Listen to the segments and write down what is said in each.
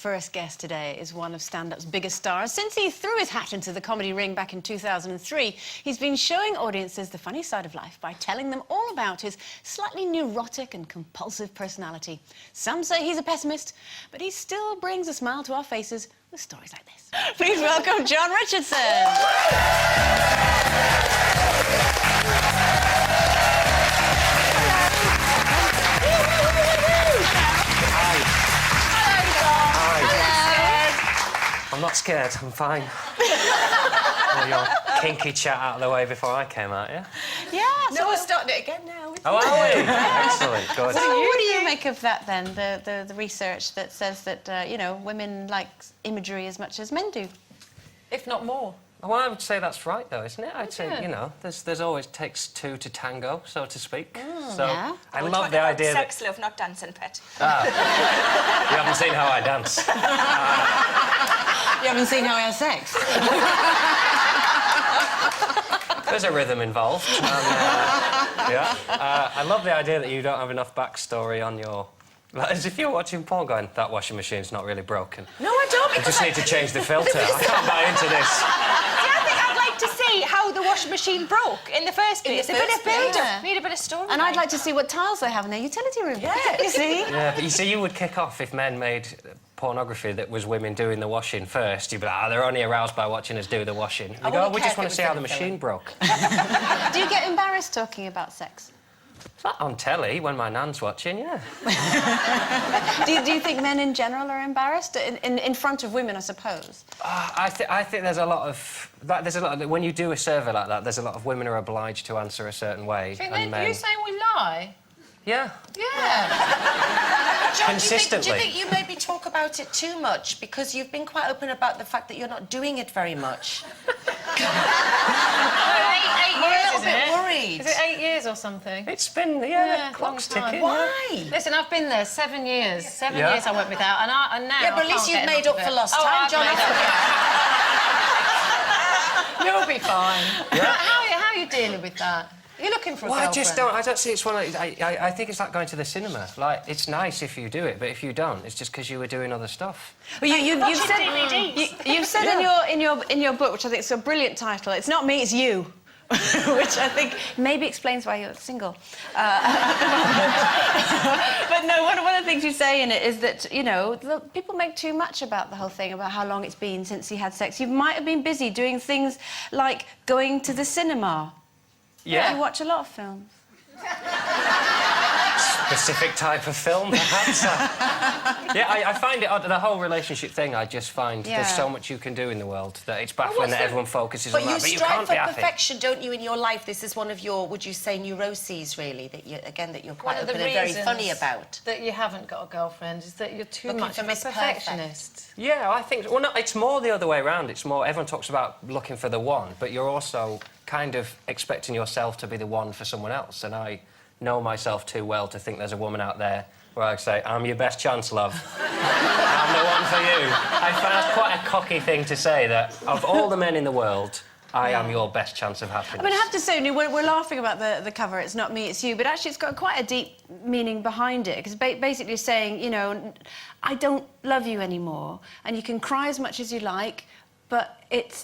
first guest today is one of stand-up's biggest stars. Since he threw his hat into the comedy ring back in 2003, he's been showing audiences the funny side of life by telling them all about his slightly neurotic and compulsive personality. Some say he's a pessimist, but he still brings a smile to our faces with stories like this. Please welcome John Richardson. I'm not scared, I'm fine. Well, your kinky chat out of the way before I came out, yeah? Yeah. No, we're starting it again now. Oh, are we? Excellent, good. So what do you make of that, then, the research that says that, you know, women like imagery as much as men do? If not more. Well, I would say that's right, though, isn't it? I'd say, you know, there's always takes two to tango, so to speak. So yeah. I love the idea that... Sex, love, not dancing, pet. You haven't seen how I dance. You haven't seen how I have sex? There's a rhythm involved. I love the idea that you don't have enough backstory on your... Like, as if you're watching porn going, that washing machine's not really broken. No, I don't. I just need to change the filter. I can't buy into this. See, I think I'd like to see how the washing machine broke in the first place. In the first place, yeah. Need a bit of story. And I'd like to see what tiles they have in their utility room. Yeah. You see? Yeah, but you see, you would kick off if men made pornography that was women doing the washing first. You'd be like, they're only aroused by watching us do the washing. You go, we just want to see how the machine broke. Do you get embarrassed talking about sex? It's not on telly when my nan's watching, yeah. Do you think men in general are embarrassed in front of women, I suppose? I think there's a lot of... when you do a survey like that, there's a lot of women are obliged to answer a certain way. And men... You're saying we lie? Yeah. Yeah. John, Consistently. do you think you maybe talk about it too much? Because you've been quite open about the fact that you're not doing it very much. We're a little bit worried. Is it 8 years or something? It's been, the clock's ticking. Why? Listen, I've been there 7 years. 7 years I went without, and now Yeah, but at least you've made up for lost time, John. You'll be fine. Yeah. How are you dealing with that? You're looking for a girlfriend. I don't see it's one of... I think it's like going to the cinema. Like, it's nice if you do it, but if you don't, it's just because you were doing other stuff. Well, you've said in your book, which I think is a brilliant title, it's not me, it's you. Which I think maybe explains why you're single. But no, one of the things you say in it is that, you know, people make too much about the whole thing, about how long it's been since you had sex. You might have been busy doing things like going to the cinema. Yeah. You watch a lot of films. Specific type of film, perhaps. I find it odd, the whole relationship thing, I just find there's so much you can do in the world that it's baffling that everyone focuses on that, but you can't be happy. But you strive for perfection, don't you, in your life? This is one of your, would you say, neuroses, really, that you're quite open and very funny about. That you haven't got a girlfriend is that you're too much of a perfectionist. Yeah, I think... Well, no, it's more the other way around. It's more... Everyone talks about looking for the one, but you're also kind of expecting yourself to be the one for someone else, and I know myself too well to think there's a woman out there where I say, I'm your best chance, love. I'm the one for you. I find that's quite a cocky thing to say, that of all the men in the world, I am your best chance of happiness. I mean, I have to say, we're laughing about the cover, it's not me, it's you, but actually it's got quite a deep meaning behind it, because basically saying, you know, I don't love you anymore, and you can cry as much as you like, but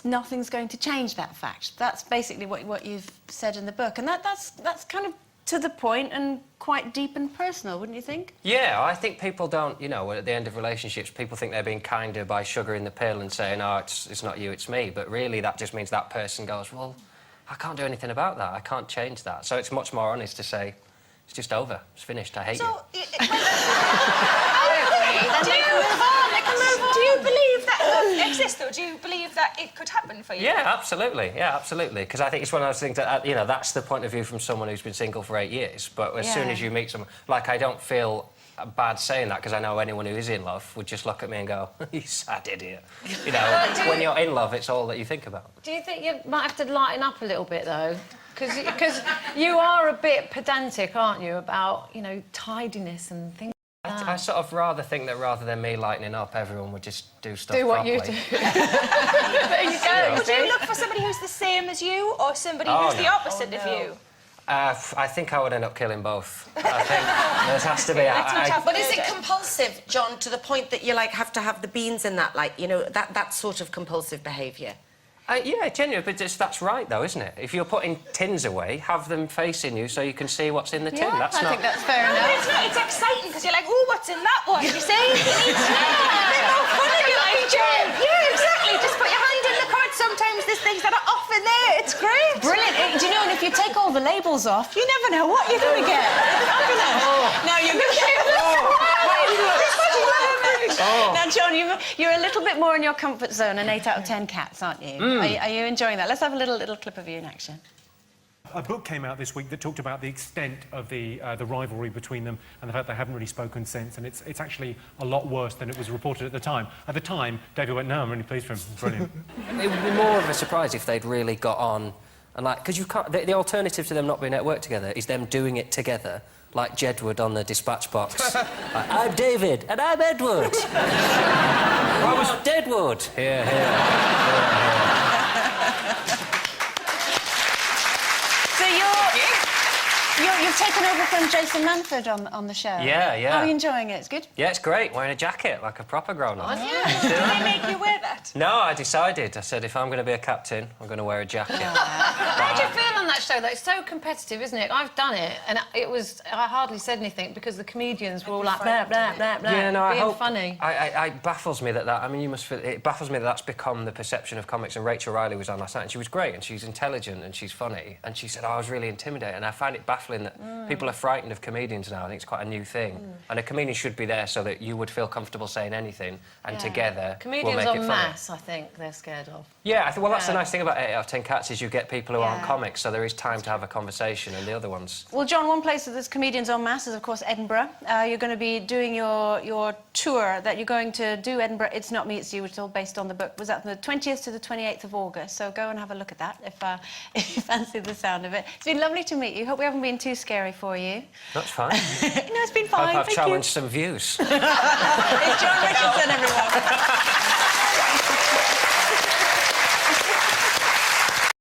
nothing's going to change that fact. That's basically what you've said in the book, and that's kind of to the point and quite deep and personal, wouldn't you think? Yeah, I think people don't, you know, at the end of relationships, people think they're being kinder by sugaring the pill and saying, oh, it's not you, it's me, but really that just means that person goes, well, I can't do anything about that, I can't change that. So it's much more honest to say, it's just over, it's finished, I hate you. Do you believe that love exists, though? Do you believe that it could happen for you? Yeah, absolutely. Yeah, absolutely. Because I think it's one of those things that, you know, that's the point of view from someone who's been single for 8 years. But as soon as you meet someone... Like, I don't feel bad saying that, because I know anyone who is in love would just look at me and go, you sad idiot. You know, when you're in love, it's all that you think about. Do you think you might have to lighten up a little bit, though? Because you are a bit pedantic, aren't you, about, you know, tidiness and things. I sort of rather think that rather than me lightening up, everyone would just do stuff do what properly. you do. There you go. Would you look for somebody who's the same as you, or somebody who's the opposite of you? I think I would end up killing both. I think there has to be... But is it compulsive, John, to the point that you, like, have to have the beans in that, like, you know, that sort of compulsive behaviour? Yeah, genuinely, but that's right, though, isn't it? If you're putting tins away, have them facing you so you can see what's in the tin. Yeah, I think that's fair enough. It's exciting because you're like, oh, what's in that one? You see? It's more fun in your life, Jen. Yeah, exactly. Just put your hand in the cupboard. Sometimes there's things that are off in there. It's great. Brilliant. Do you know, and if you take all the labels off, you never know what you're going to get. Fabulous. Now you're going to get... Now, John, you're a little bit more in your comfort zone, an 8 out of 10 cats, aren't you? Are you enjoying that? Let's have a little clip of you in action. A book came out this week that talked about the extent of the rivalry between them and the fact they haven't really spoken since, and it's actually a lot worse than it was reported at the time. At the time, David went, no, I'm really pleased for him. Brilliant. It would be more of a surprise if they'd really got on and, like, because you can't... The alternative to them not being at work together is them doing it together, like Jedward on the dispatch box. Like, I'm David, and I'm Edward. I was Deadwood. Here. So you've taken over from Jason Manford on the show. Yeah. How are you enjoying it? It's good? Yeah, it's great. Wearing a jacket, like a proper grown-up. Yeah. Did they make you wear that? No, I decided. I said, if I'm going to be a captain, I'm going to wear a jacket. How do you feel on that show, though? It's so competitive, isn't it? I've done it, and I hardly said anything because the comedians were all like, blah, blah, blah, blah, Yeah, no, being funny. It baffles me that I mean, you must feel... It baffles me that that's become the perception of comics, and Rachel Riley was on last night, and she was great, and she's intelligent, and she's funny, and she said, I was really intimidated, and I find it baffling that people are frightened of comedians now. I think it's quite a new thing. And a comedian should be there so that you would feel comfortable saying anything, and together Comedians we'll make it en funny. masse, I think, they're scared of. Yeah, well, that's the nice thing about 8 out of 10 Cats is you get people who aren't comics, so there is time to have a conversation, and the other ones... Well, John, one place that there's comedians en masse is, of course, Edinburgh. You're going to be doing your tour that you're going to do Edinburgh. It's Not Me, It's You, which is all based on the book. Was that from the 20th to the 28th of August? So go and have a look at that if you fancy the sound of it. It's been lovely to meet you. Hope we haven't been too scary for you. That's fine. No, it's been fine. I've Thank challenged some views. you. It's John Richardson, everybody.